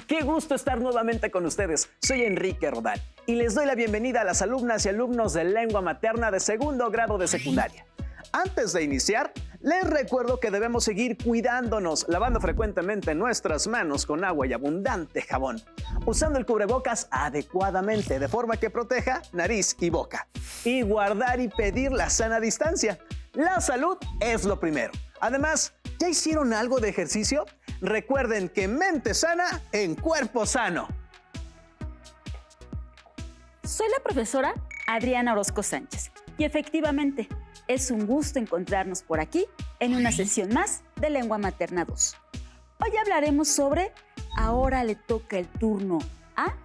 Qué gusto estar nuevamente con ustedes. Soy Enrique Rodal y les doy la bienvenida a las alumnas y alumnos de lengua materna de segundo grado de secundaria. Antes de iniciar, les recuerdo que debemos seguir cuidándonos, lavando frecuentemente nuestras manos con agua y abundante jabón, usando el cubrebocas adecuadamente de forma que proteja nariz y boca, y guardar y pedir la sana distancia. La salud es lo primero. Además, ¿ya hicieron algo de ejercicio? Recuerden que mente sana en cuerpo sano. Soy la profesora Adriana Orozco Sánchez y efectivamente es un gusto encontrarnos por aquí en una sesión más de Lengua Materna 2. Hoy hablaremos sobre ahora le toca el turno a.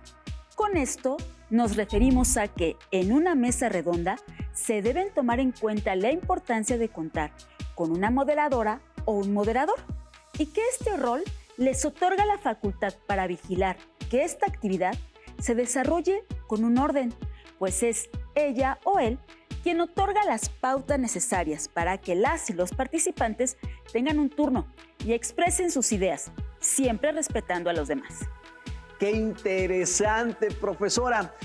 Con esto nos referimos a que en una mesa redonda se deben tomar en cuenta la importancia de contar con una moderadora o un moderador y que este rol les otorga la facultad para vigilar que esta actividad se desarrolle con un orden, pues es ella o él quien otorga las pautas necesarias para que las y los participantes tengan un turno y expresen sus ideas, siempre respetando a los demás. ¡Qué interesante, profesora!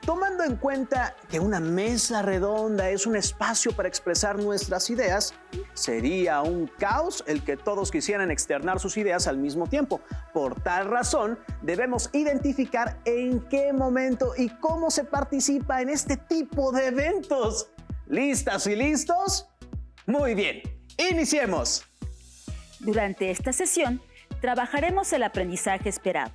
Tomando en cuenta que una mesa redonda es un espacio para expresar nuestras ideas, sería un caos el que todos quisieran externar sus ideas al mismo tiempo. Por tal razón, debemos identificar en qué momento y cómo se participa en este tipo de eventos. ¿Listas y listos? Muy bien, iniciemos. Durante esta sesión, trabajaremos el aprendizaje esperado.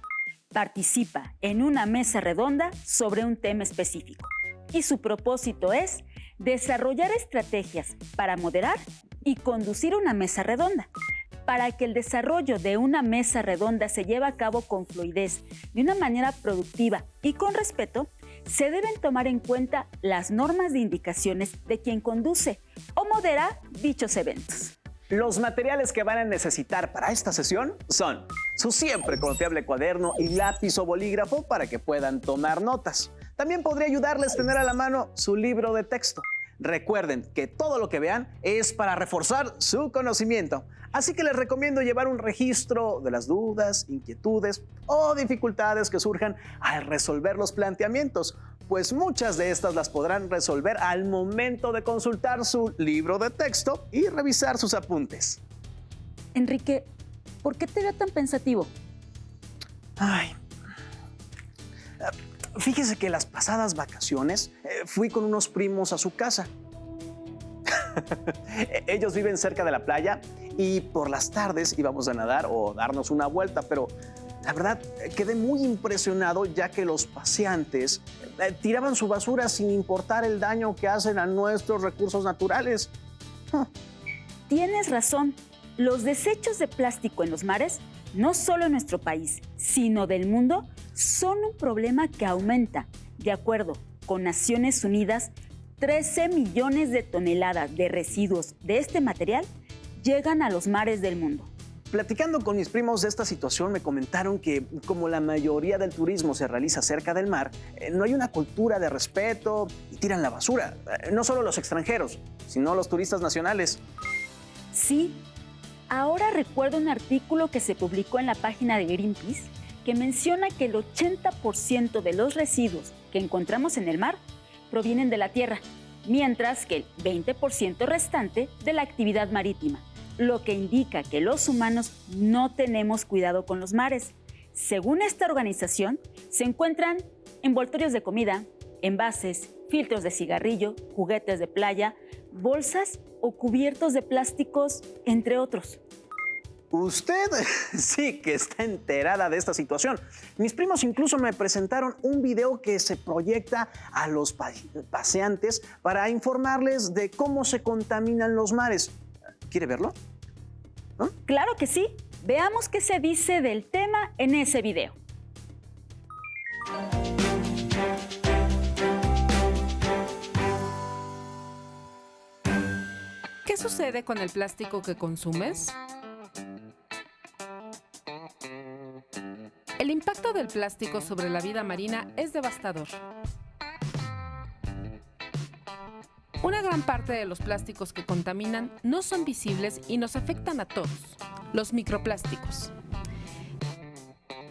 Participa en una mesa redonda sobre un tema específico y su propósito es desarrollar estrategias para moderar y conducir una mesa redonda. Para que el desarrollo de una mesa redonda se lleve a cabo con fluidez, de una manera productiva y con respeto, se deben tomar en cuenta las normas de indicaciones de quien conduce o modera dichos eventos. Los materiales que van a necesitar para esta sesión son su siempre confiable cuaderno y lápiz o bolígrafo para que puedan tomar notas. También podría ayudarles tener a la mano su libro de texto. Recuerden que todo lo que vean es para reforzar su conocimiento. Así que les recomiendo llevar un registro de las dudas, inquietudes o dificultades que surjan al resolver los planteamientos, pues muchas de estas las podrán resolver al momento de consultar su libro de texto y revisar sus apuntes. Enrique, ¿por qué te veo tan pensativo? Fíjese que las pasadas vacaciones fui con unos primos a su casa. Ellos viven cerca de la playa y por las tardes íbamos a nadar o darnos una vuelta, pero la verdad quedé muy impresionado ya que los paseantes tiraban su basura sin importar el daño que hacen a nuestros recursos naturales. Tienes razón. Los desechos de plástico en los mares, no solo en nuestro país, sino del mundo, son un problema que aumenta. De acuerdo con Naciones Unidas, 13 millones de toneladas de residuos de este material llegan a los mares del mundo. Platicando con mis primos de esta situación, me comentaron que como la mayoría del turismo se realiza cerca del mar, no hay una cultura de respeto y tiran la basura. No solo los extranjeros, sino los turistas nacionales. Sí. Ahora recuerdo un artículo que se publicó en la página de Greenpeace que menciona que el 80% de los residuos que encontramos en el mar provienen de la tierra, mientras que el 20% restante de la actividad marítima, lo que indica que los humanos no tenemos cuidado con los mares. Según esta organización, se encuentran envoltorios de comida, envases, filtros de cigarrillo, juguetes de playa, bolsas o cubiertos de plásticos, entre otros. Usted sí que está enterada de esta situación. Mis primos incluso me presentaron un video que se proyecta a los paseantes para informarles de cómo se contaminan los mares. ¿Quiere verlo? ¿No? Claro que sí. Veamos qué se dice del tema en ese video. ¿Qué sucede con el plástico que consumes? El impacto del plástico sobre la vida marina es devastador. Una gran parte de los plásticos que contaminan no son visibles y nos afectan a todos. Los microplásticos.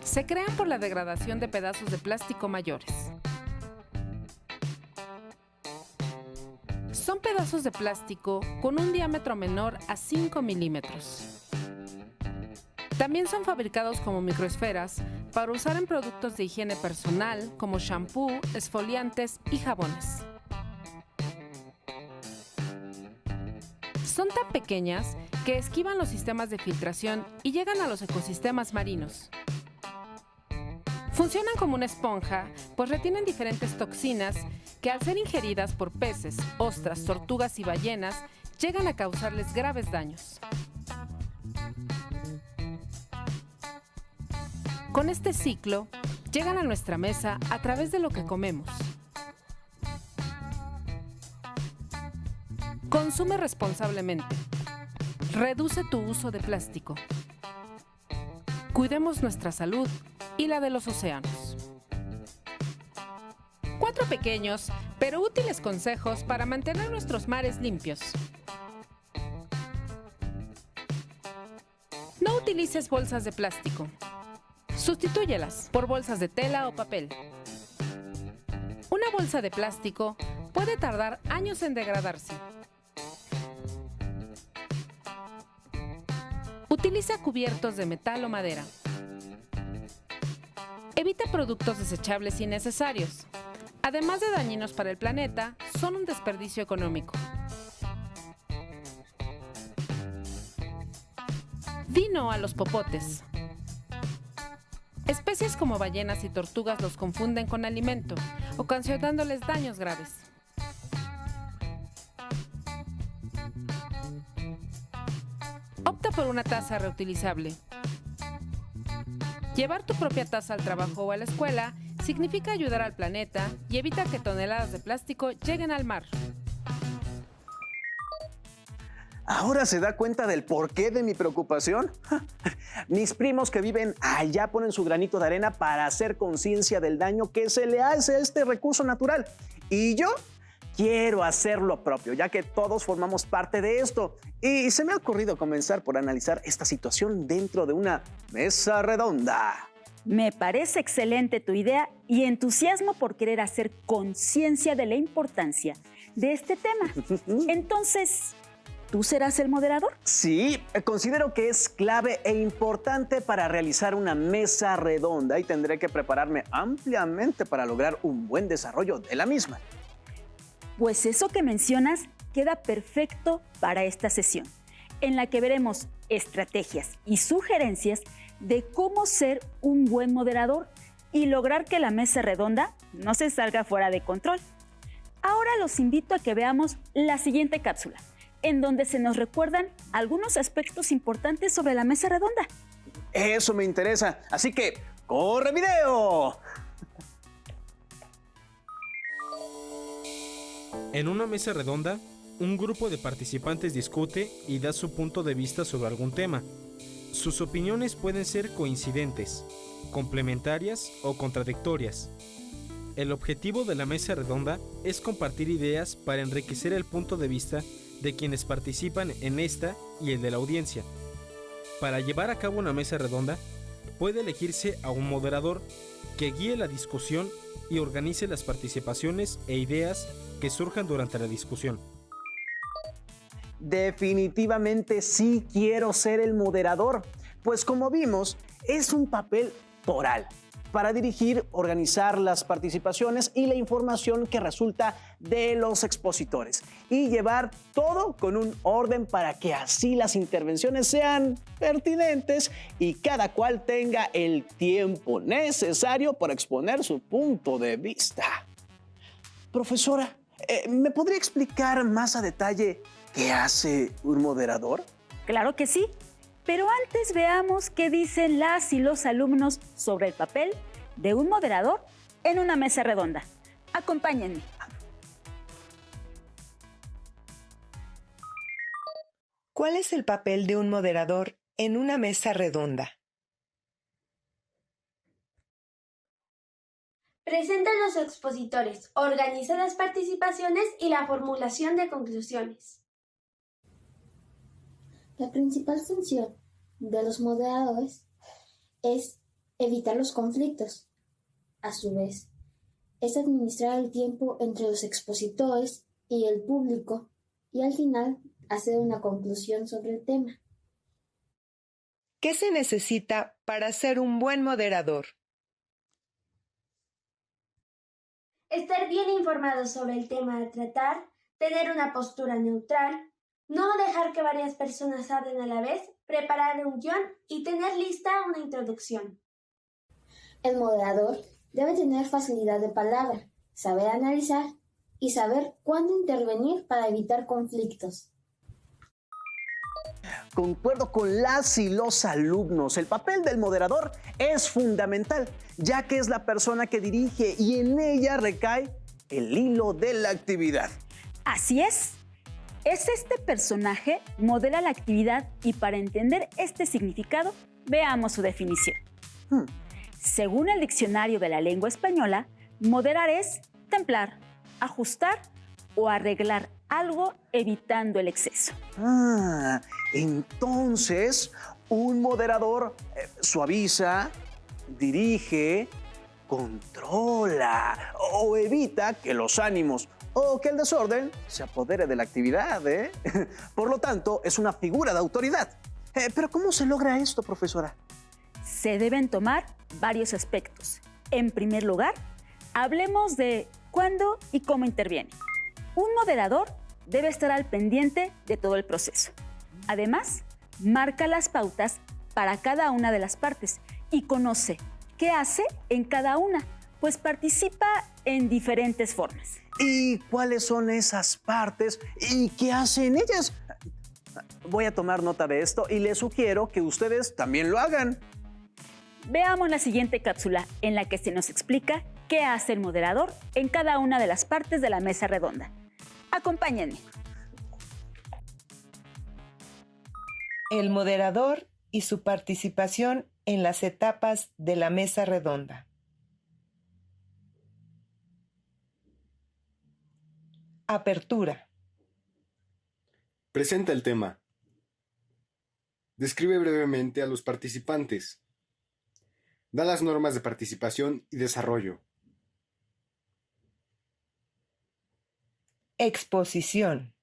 Se crean por la degradación de pedazos de plástico mayores. Son pedazos de plástico con un diámetro menor a 5 milímetros. También son fabricados como microesferas para usar en productos de higiene personal como shampoo, esfoliantes y jabones. Son tan pequeñas que esquivan los sistemas de filtración y llegan a los ecosistemas marinos. Funcionan como una esponja, pues retienen diferentes toxinas que al ser ingeridas por peces, ostras, tortugas y ballenas, llegan a causarles graves daños. Con este ciclo, llegan a nuestra mesa a través de lo que comemos. Consume responsablemente. Reduce tu uso de plástico. Cuidemos nuestra salud y la de los océanos. 4 pequeños pero útiles consejos para mantener nuestros mares limpios. No utilices bolsas de plástico. Sustitúyelas por bolsas de tela o papel. Una bolsa de plástico puede tardar años en degradarse. Utiliza cubiertos de metal o madera. Evita productos desechables innecesarios. Además de dañinos para el planeta, son un desperdicio económico. Di no a los popotes. Especies como ballenas y tortugas los confunden con alimento, ocasionándoles daños graves. Opta por una taza reutilizable. Llevar tu propia taza al trabajo o a la escuela significa ayudar al planeta y evita que toneladas de plástico lleguen al mar. ¿Ahora se da cuenta del porqué de mi preocupación? Mis primos que viven allá ponen su granito de arena para hacer conciencia del daño que se le hace a este recurso natural. Y yo quiero hacer lo propio, ya que todos formamos parte de esto. Y se me ha ocurrido comenzar por analizar esta situación dentro de una mesa redonda. Me parece excelente tu idea y entusiasmo por querer hacer conciencia de la importancia de este tema. Entonces, ¿tú serás el moderador? Sí, considero que es clave e importante para realizar una mesa redonda y tendré que prepararme ampliamente para lograr un buen desarrollo de la misma. Pues eso que mencionas queda perfecto para esta sesión, en la que veremos estrategias y sugerencias de cómo ser un buen moderador y lograr que la mesa redonda no se salga fuera de control. Ahora los invito a que veamos la siguiente cápsula, en donde se nos recuerdan algunos aspectos importantes sobre la mesa redonda. Eso me interesa, así que ¡corre video! En una mesa redonda, un grupo de participantes discute y da su punto de vista sobre algún tema. Sus opiniones pueden ser coincidentes, complementarias o contradictorias. El objetivo de la mesa redonda es compartir ideas para enriquecer el punto de vista de quienes participan en esta y el de la audiencia. Para llevar a cabo una mesa redonda, puede elegirse a un moderador que guíe la discusión y organice las participaciones e ideas que surjan durante la discusión. Definitivamente sí quiero ser el moderador, pues como vimos, es un papel toral para dirigir, organizar las participaciones y la información que resulta de los expositores y llevar todo con un orden para que así las intervenciones sean pertinentes y cada cual tenga el tiempo necesario para exponer su punto de vista. Profesora, ¿me podría explicar más a detalle qué hace un moderador? Claro que sí, pero antes veamos qué dicen las y los alumnos sobre el papel de un moderador en una mesa redonda. Acompáñenme. ¿Cuál es el papel de un moderador en una mesa redonda? Presenta a los expositores, organiza las participaciones y la formulación de conclusiones. La principal función de los moderadores es Evitar los conflictos. A su vez, es administrar el tiempo entre los expositores y el público y al final hacer una conclusión sobre el tema. ¿Qué se necesita para ser un buen moderador? Estar bien informado sobre el tema a tratar, tener una postura neutral, no dejar que varias personas hablen a la vez, preparar un guión y tener lista una introducción. El moderador debe tener facilidad de palabra, saber analizar y saber cuándo intervenir para evitar conflictos. Concuerdo con las y los alumnos. El papel del moderador es fundamental, ya que es la persona que dirige y en ella recae el hilo de la actividad. Así es. Este personaje modela la actividad y para entender este significado, veamos su definición. Según el diccionario de la lengua española, moderar es templar, ajustar o arreglar algo evitando el exceso. Entonces, un moderador suaviza, dirige, controla o evita que los ánimos o que el desorden se apodere de la actividad, ¿eh? Por lo tanto, es una figura de autoridad. ¿Pero cómo se logra esto, profesora? Se deben tomar varios aspectos. En primer lugar, hablemos de cuándo y cómo interviene. Un moderador debe estar al pendiente de todo el proceso. Además, marca las pautas para cada una de las partes y conoce qué hace en cada una, pues participa en diferentes formas. ¿Y cuáles son esas partes y qué hacen ellas? Voy a tomar nota de esto y les sugiero que ustedes también lo hagan. Veamos la siguiente cápsula en la que se nos explica qué hace el moderador en cada una de las partes de la mesa redonda. Acompáñenme. El moderador y su participación en las etapas de la mesa redonda. Apertura. Presenta el tema. Describe brevemente a los participantes. Da las normas de participación y desarrollo. Exposición.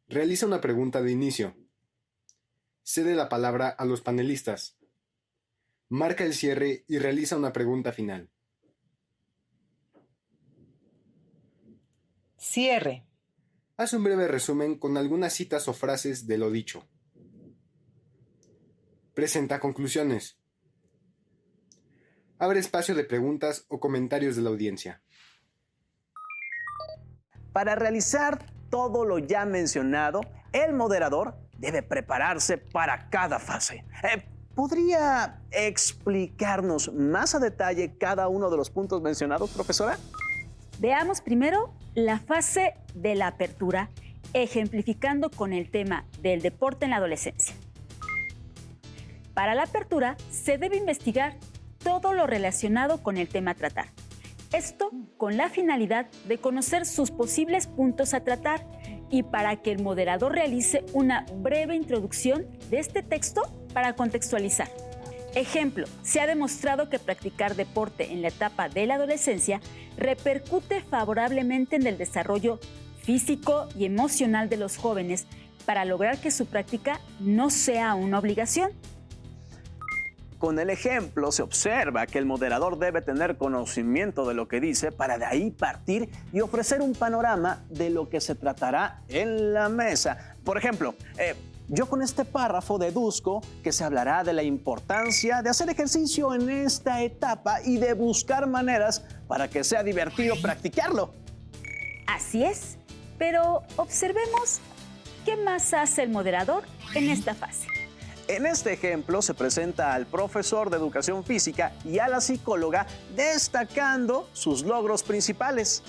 Realiza una pregunta de inicio. Cede la palabra a los panelistas. Marca el cierre y realiza una pregunta final. Cierre. Haz un breve resumen con algunas citas o frases de lo dicho. Presenta conclusiones. Abre espacio de preguntas o comentarios de la audiencia. Para realizar todo lo ya mencionado, el moderador debe prepararse para cada fase. ¿Podría explicarnos más a detalle cada uno de los puntos mencionados, profesora? Veamos primero la fase de la apertura, ejemplificando con el tema del deporte en la adolescencia. Para la apertura se debe investigar todo lo relacionado con el tema a tratar. Esto con la finalidad de conocer sus posibles puntos a tratar y para que el moderador realice una breve introducción de este texto para contextualizar. Ejemplo, se ha demostrado que practicar deporte en la etapa de la adolescencia repercute favorablemente en el desarrollo físico y emocional de los jóvenes para lograr que su práctica no sea una obligación. Con el ejemplo se observa que el moderador debe tener conocimiento de lo que dice para de ahí partir y ofrecer un panorama de lo que se tratará en la mesa. Por ejemplo, yo con este párrafo deduzco que se hablará de la importancia de hacer ejercicio en esta etapa y de buscar maneras para que sea divertido practicarlo. Así es, pero observemos qué más hace el moderador en esta fase. En este ejemplo se presenta al profesor de educación física y a la psicóloga destacando sus logros principales.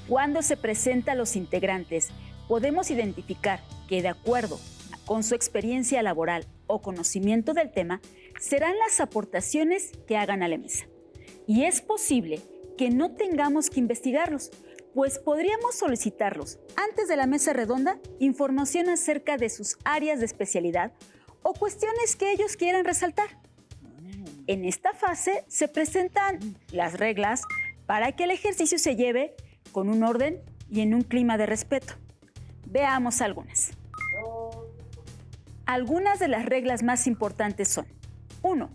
Cuando se presenta a los integrantes, podemos identificar que de acuerdo con su experiencia laboral o conocimiento del tema, serán las aportaciones que hagan a la mesa. Y es posible que no tengamos que investigarlos, pues podríamos solicitarlos antes de la mesa redonda información acerca de sus áreas de especialidad o cuestiones que ellos quieran resaltar. En esta fase se presentan las reglas para que el ejercicio se lleve con un orden y en un clima de respeto. Veamos algunas. Algunas de las reglas más importantes son: 1.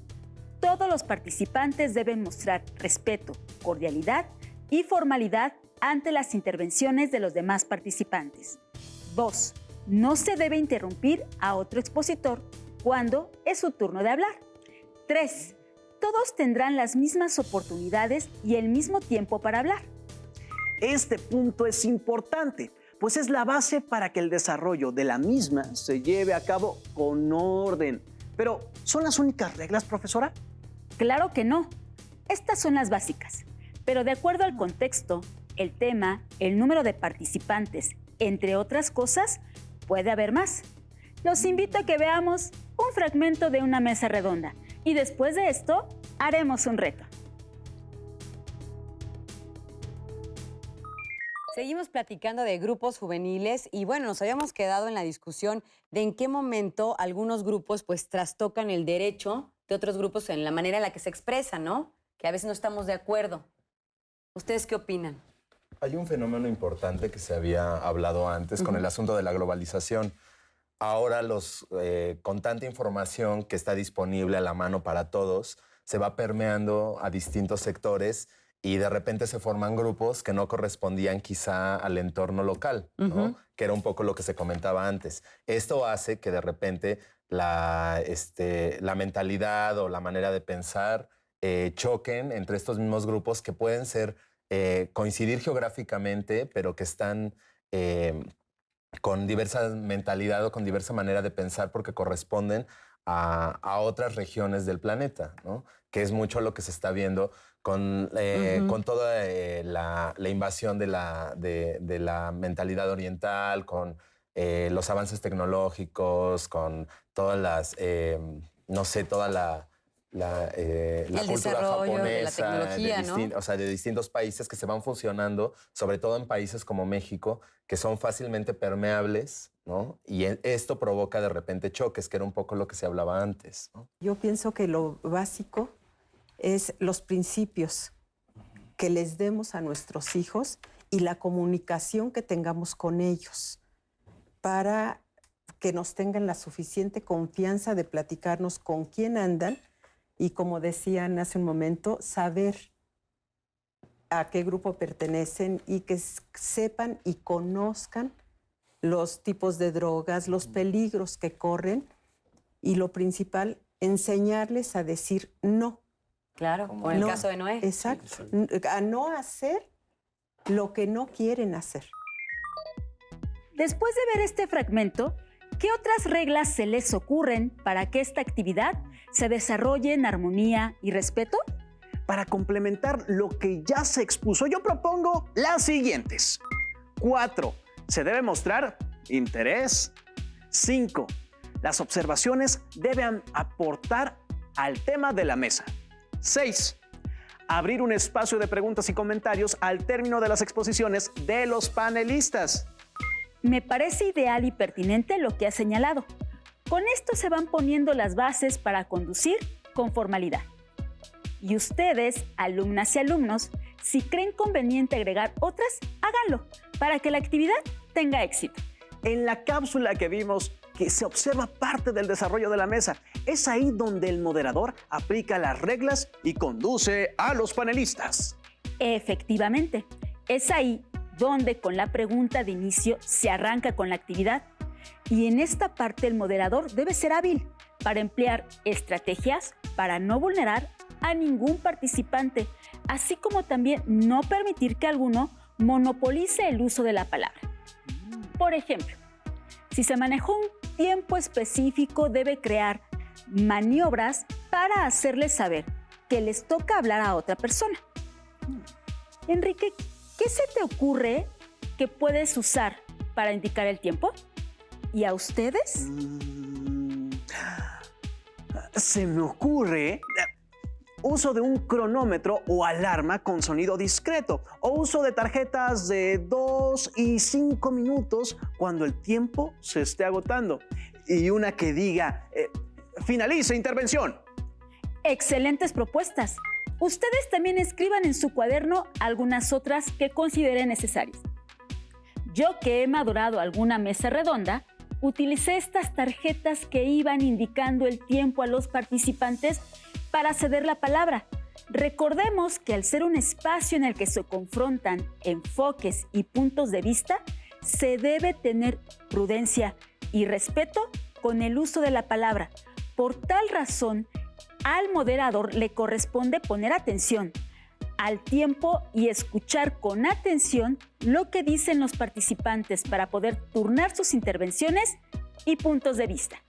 Todos los participantes deben mostrar respeto, cordialidad y formalidad ante las intervenciones de los demás participantes. 2. No se debe interrumpir a otro expositor cuando es su turno de hablar. 3. Todos tendrán las mismas oportunidades y el mismo tiempo para hablar. Este punto es importante, pues es la base para que el desarrollo de la misma se lleve a cabo con orden. Pero, ¿son las únicas reglas, profesora? Claro que no. Estas son las básicas, pero de acuerdo al contexto, el tema, el número de participantes, entre otras cosas, puede haber más. Los invito a que veamos un fragmento de una mesa redonda y después de esto haremos un reto. Seguimos platicando de grupos juveniles y bueno, nos habíamos quedado en la discusión de en qué momento algunos grupos pues trastocan el derecho de otros grupos en la manera en la que se expresan, ¿no? Que a veces no estamos de acuerdo. ¿Ustedes qué opinan? Hay un fenómeno importante que se había hablado antes con el asunto de la globalización. Ahora con tanta información que está disponible a la mano para todos, se va permeando a distintos sectores y de repente se forman grupos que no correspondían quizá al entorno local, ¿no? Que era un poco lo que se comentaba antes. Esto hace que de repente la mentalidad o la manera de pensar choquen entre estos mismos grupos que pueden ser coincidir geográficamente, pero que están con diversa mentalidad o con diversa manera de pensar porque corresponden a otras regiones del planeta, ¿no? Que es mucho lo que se está viendo con toda la invasión de la mentalidad oriental, con los avances tecnológicos, con todas las, toda la cultura japonesa, de la tecnología, ¿no? O sea, de distintos países que se van fusionando, sobre todo en países como México, que son fácilmente permeables, ¿no? Y esto provoca de repente choques, que era un poco lo que se hablaba antes, ¿no? Yo pienso que lo básico es los principios que les demos a nuestros hijos y la comunicación que tengamos con ellos para que nos tengan la suficiente confianza de platicarnos con quién andan y, como decían hace un momento, saber a qué grupo pertenecen y que sepan y conozcan los tipos de drogas, los peligros que corren y, lo principal, enseñarles a decir no. Claro, como en el caso de Noé. Exacto, a no hacer lo que no quieren hacer. Después de ver este fragmento, ¿qué otras reglas se les ocurren para que esta actividad se desarrolle en armonía y respeto? Para complementar lo que ya se expuso, yo propongo las siguientes. 4. Se debe mostrar interés. 5. Las observaciones deben aportar al tema de la mesa. 6. Abrir un espacio de preguntas y comentarios al término de las exposiciones de los panelistas. Me parece ideal y pertinente lo que ha señalado. Con esto se van poniendo las bases para conducir con formalidad. Y ustedes, alumnas y alumnos, si creen conveniente agregar otras, háganlo para que la actividad tenga éxito. En la cápsula que vimos que se observa parte del desarrollo de la mesa, es ahí donde el moderador aplica las reglas y conduce a los panelistas. Efectivamente, es ahí donde con la pregunta de inicio se arranca con la actividad. Y en esta parte el moderador debe ser hábil para emplear estrategias para no vulnerar a ningún participante, así como también no permitir que alguno monopolice el uso de la palabra. Por ejemplo, si se manejó un tiempo específico, debe crear maniobras para hacerles saber que les toca hablar a otra persona. Enrique, ¿qué se te ocurre que puedes usar para indicar el tiempo? ¿Y a ustedes? Se me ocurre uso de un cronómetro o alarma con sonido discreto, o uso de tarjetas de 2 y 5 minutos cuando el tiempo se esté agotando. Y una que diga, finaliza intervención. Excelentes propuestas. Ustedes también escriban en su cuaderno algunas otras que consideren necesarias. Yo, que he madurado alguna mesa redonda, utilicé estas tarjetas que iban indicando el tiempo a los participantes para ceder la palabra. Recordemos que al ser un espacio en el que se confrontan enfoques y puntos de vista, se debe tener prudencia y respeto con el uso de la palabra. Por tal razón, al moderador le corresponde poner atención al tiempo y escuchar con atención lo que dicen los participantes para poder turnar sus intervenciones y puntos de vista.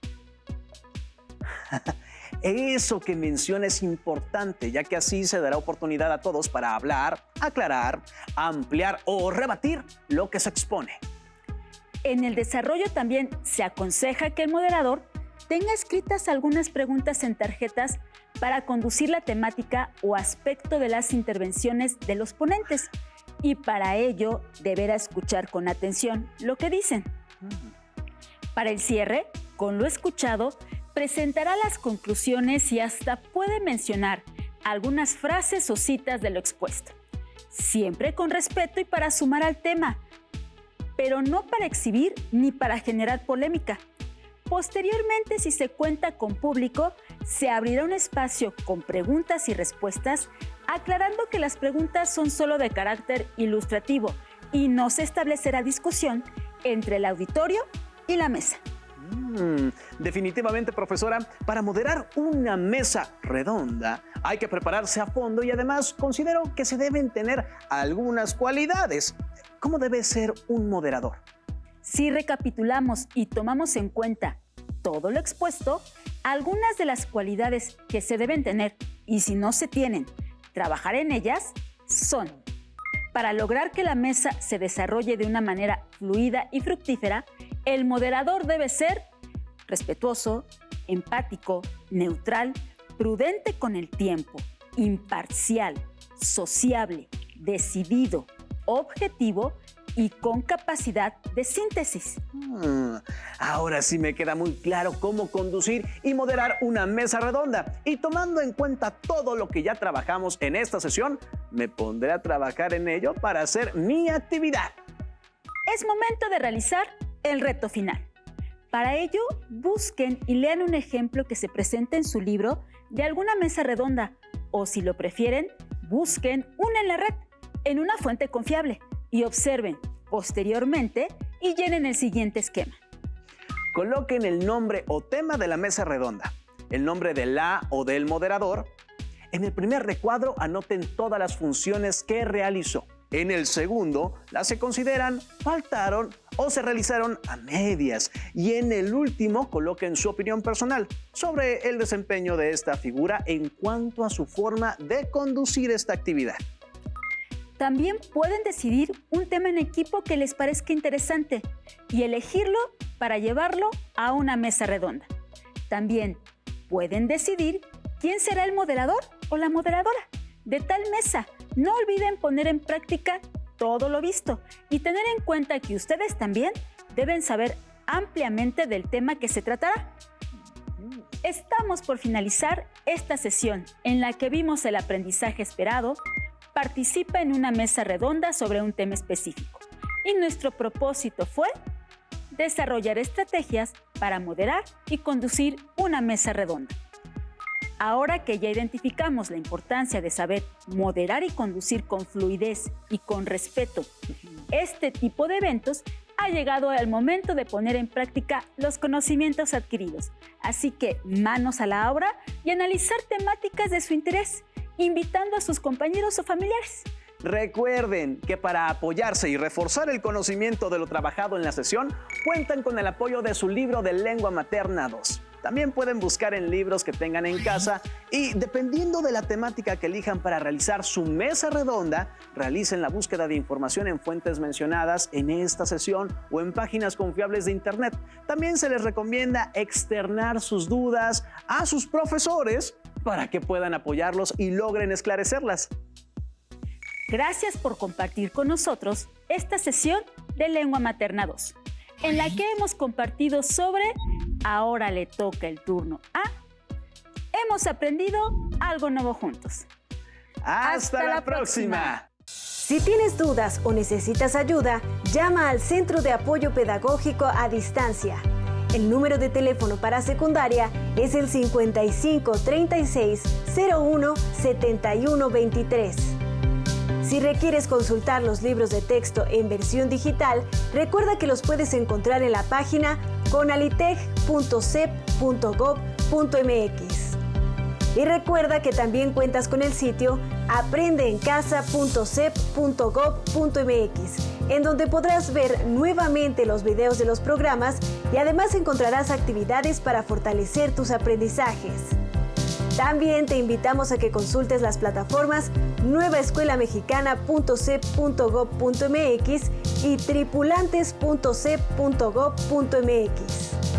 Eso que menciona es importante, ya que así se dará oportunidad a todos para hablar, aclarar, ampliar o rebatir lo que se expone. En el desarrollo también se aconseja que el moderador tenga escritas algunas preguntas en tarjetas para conducir la temática o aspecto de las intervenciones de los ponentes, y para ello deberá escuchar con atención lo que dicen. Para el cierre, con lo escuchado, presentará las conclusiones y hasta puede mencionar algunas frases o citas de lo expuesto, siempre con respeto y para sumar al tema, pero no para exhibir ni para generar polémica. Posteriormente, si se cuenta con público, se abrirá un espacio con preguntas y respuestas, aclarando que las preguntas son solo de carácter ilustrativo y no se establecerá discusión entre el auditorio y la mesa. Definitivamente, profesora, para moderar una mesa redonda hay que prepararse a fondo y además considero que se deben tener algunas cualidades. ¿Cómo debe ser un moderador? Si recapitulamos y tomamos en cuenta todo lo expuesto, algunas de las cualidades que se deben tener, y si no se tienen, trabajar en ellas, son: para lograr que la mesa se desarrolle de una manera fluida y fructífera, el moderador debe ser respetuoso, empático, neutral, prudente con el tiempo, imparcial, sociable, decidido, objetivo y con capacidad de síntesis. Ahora sí me queda muy claro cómo conducir y moderar una mesa redonda. Y tomando en cuenta todo lo que ya trabajamos en esta sesión, me pondré a trabajar en ello para hacer mi actividad. Es momento de realizar el reto final. Para ello, busquen y lean un ejemplo que se presente en su libro de alguna mesa redonda, o si lo prefieren, busquen una en la red, en una fuente confiable, y observen posteriormente y llenen el siguiente esquema. Coloquen el nombre o tema de la mesa redonda, el nombre de la o del moderador. En el primer recuadro anoten todas las funciones que realizó. En el segundo, las se consideran, faltaron o se realizaron a medias. Y en el último, coloquen su opinión personal sobre el desempeño de esta figura en cuanto a su forma de conducir esta actividad. También pueden decidir un tema en equipo que les parezca interesante y elegirlo para llevarlo a una mesa redonda. También pueden decidir quién será el moderador o la moderadora de tal mesa. No olviden poner en práctica todo lo visto y tener en cuenta que ustedes también deben saber ampliamente del tema que se tratará. Estamos por finalizar esta sesión en la que vimos el aprendizaje esperado. Participa en una mesa redonda sobre un tema específico y nuestro propósito fue desarrollar estrategias para moderar y conducir una mesa redonda. Ahora que ya identificamos la importancia de saber moderar y conducir con fluidez y con respeto este tipo de eventos, ha llegado el momento de poner en práctica los conocimientos adquiridos. Así que manos a la obra y analizar temáticas de su interés, invitando a sus compañeros o familiares. Recuerden que para apoyarse y reforzar el conocimiento de lo trabajado en la sesión, cuentan con el apoyo de su libro de Lengua Materna 2. También pueden buscar en libros que tengan en casa y, dependiendo de la temática que elijan para realizar su mesa redonda, realicen la búsqueda de información en fuentes mencionadas en esta sesión o en páginas confiables de Internet. También se les recomienda externar sus dudas a sus profesores para que puedan apoyarlos y logren esclarecerlas. Gracias por compartir con nosotros esta sesión de Lengua Materna 2, en la que hemos compartido sobre Ahora le toca el turno a hemos aprendido algo nuevo juntos. ¡Hasta la próxima! Si tienes dudas o necesitas ayuda, llama al Centro de Apoyo Pedagógico a Distancia. El número de teléfono para secundaria es el 55 36 01 71 23. Si requieres consultar los libros de texto en versión digital, recuerda que los puedes encontrar en la página conalitech.cep.gov.mx. Y recuerda que también cuentas con el sitio aprendeencasa.cep.gov.mx, en donde podrás ver nuevamente los videos de los programas y además encontrarás actividades para fortalecer tus aprendizajes. También te invitamos a que consultes las plataformas nuevaescuelamexicana.cep.gov.mx y tripulantes.cep.gov.mx.